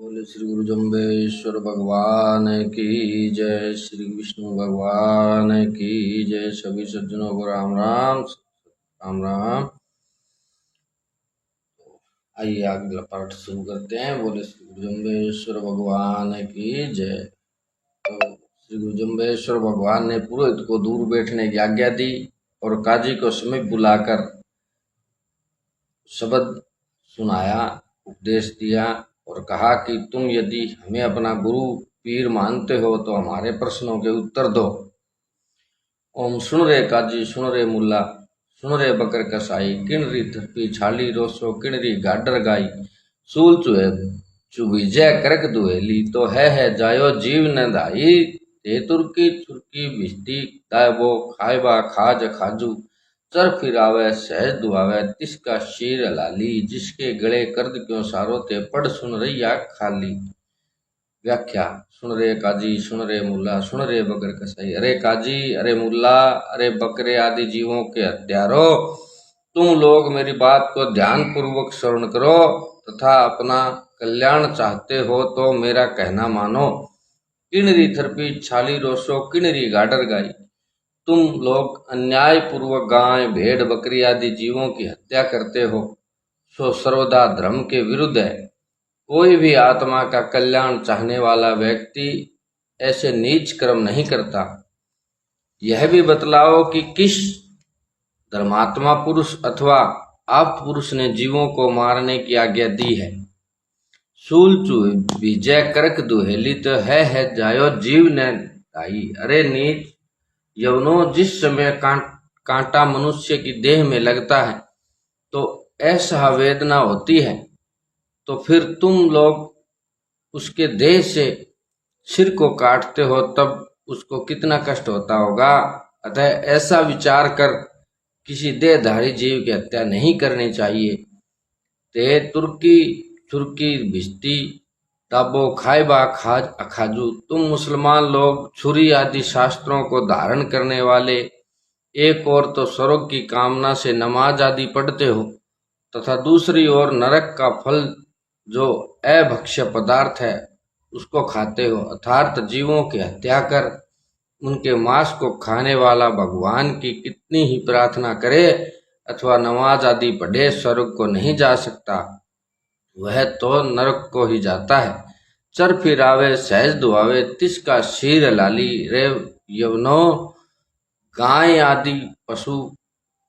बोले श्री गुरु जम्बेश्वर भगवान की जय। श्री विष्णु भगवान की जय। सभी सज्जनों को राम राम राम राम। आइए अगला पाठ शुरू करते हैं। बोले श्री गुरु जम्बेश्वर भगवान की जय। तो श्री गुरु जम्बेश्वर भगवान ने पुरोहित को दूर बैठने की आज्ञा दी और काजी को समीप बुलाकर शब्द सुनाया, उपदेश दिया और कहा कि तुम यदि हमें अपना गुरु पीर मानते हो तो हमारे प्रश्नों के उत्तर दो। ओम सुन रे काजी, सुन रे मुल्ला, सुन रे बकर कसाई, किणरी थप्पी छाली रोसो किणरी गाडर गाई, सूल चुहे चुभिजय करक दुहेली, तो है जायो जीव न दाई, ते तुर्की चुरकी भिस्ती दायबो खायबा खाज खाजू, चर फिरावे सहज दुआवे तिसका शीर लाली, जिसके गले कर्द क्यों सारो ते पढ़ सुन रैया खाली। व्याख्या। सुन रे काजी, सुन रे मुल्ला, सुन रे बकर कसाई। अरे काजी, अरे मुल्ला, अरे बकरे आदि जीवों के हत्यारो, तुम लोग मेरी बात को ध्यान पूर्वक श्रवण करो तथा अपना कल्याण चाहते हो तो मेरा कहना मानो। किणरी थरपी छाली रोसो किणरी गाडर गाई, तुम लोग अन्याय पूर्वक गाय भेड़ बकरी आदि जीवों की हत्या करते हो, सो सर्वदा धर्म के विरुद्ध है। कोई भी आत्मा का कल्याण चाहने वाला व्यक्ति ऐसे नीच कर्म नहीं करता। यह भी बतलाओ कि किस धर्मात्मा पुरुष अथवा आप पुरुष ने जीवों को मारने की आज्ञा दी है। सूल चू विजय करक दुहेली, तो है जायो जीव न दाई। अरे नीच यवनों, जिस समय कांटा मनुष्य की देह में लगता है तो ऐसा वेदना होती है, तो फिर तुम लोग उसके देह से सिर को काटते हो तब उसको कितना कष्ट होता होगा। अतः ऐसा विचार कर किसी देहधारी जीव की हत्या नहीं करनी चाहिए। ते तुर्की छुरकी भिस्ती ताबो खायबा खाज अखाजू, तुम मुसलमान लोग छुरी आदि शास्त्रों को धारण करने वाले एक और तो स्वर्ग की कामना से नमाज आदि पढ़ते हो तथा दूसरी ओर नरक का फल जो अभक्ष्य पदार्थ है उसको खाते हो। अर्थात जीवों की हत्या कर उनके मांस को खाने वाला भगवान की कितनी ही प्रार्थना करे अथवा नमाज आदि पढ़े स्वर्ग को नहीं जा सकता, वह तो नरक को ही जाता है। चर फिरावे सहज दुआवे तिसका शीर लाली, रे यवनो, गाय आदि पशु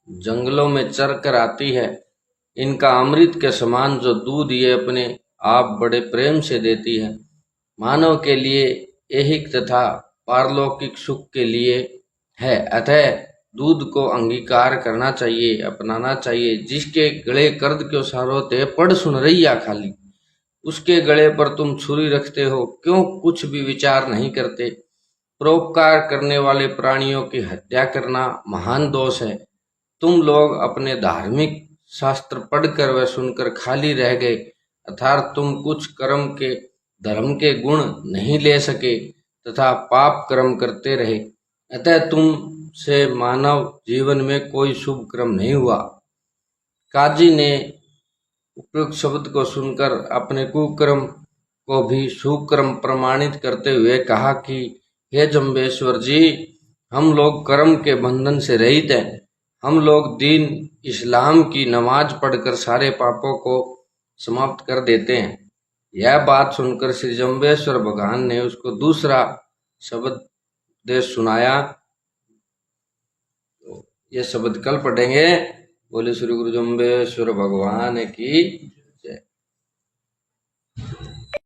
जंगलों में चर कर आती है, इनका अमृत के समान जो दूध ये अपने आप बड़े प्रेम से देती है, मानव के लिए ऐहिक तथा पारलौकिक सुख के लिए है। अतः दूध को अंगीकार करना चाहिए, अपनाना चाहिए। जिसके गले कर्द क्यों सारोते पढ़ सुन रैया खाली, उसके गले पर तुम छुरी रखते हो, क्यों कुछ भी विचार नहीं करते। परोपकार करने वाले प्राणियों की हत्या करना महान दोष है। तुम लोग अपने धार्मिक शास्त्र पढ़कर व सुनकर खाली रह गए, अर्थात तुम कुछ कर्म के धर्म के गुण नहीं ले सके तथा पाप कर्म करते रहे। अतः तुम से मानव जीवन में कोई शुभ कर्म नहीं हुआ। काजी ने उपयुक्त शब्द को सुनकर अपने कुकर्म को भी सुकर्म प्रमाणित करते हुए कहा कि हे जम्बेश्वर जी, हम लोग कर्म के बंधन से रहित हैं। हम लोग दीन इस्लाम की नमाज पढ़कर सारे पापों को समाप्त कर देते हैं। यह बात सुनकर श्री जम्बेश्वर भगवान ने उसको दूसरा शब्द देश सुनाया। तो ये शब्द कल पढ़ेंगे। बोले श्री गुरु जम्बेश्वर भगवान की।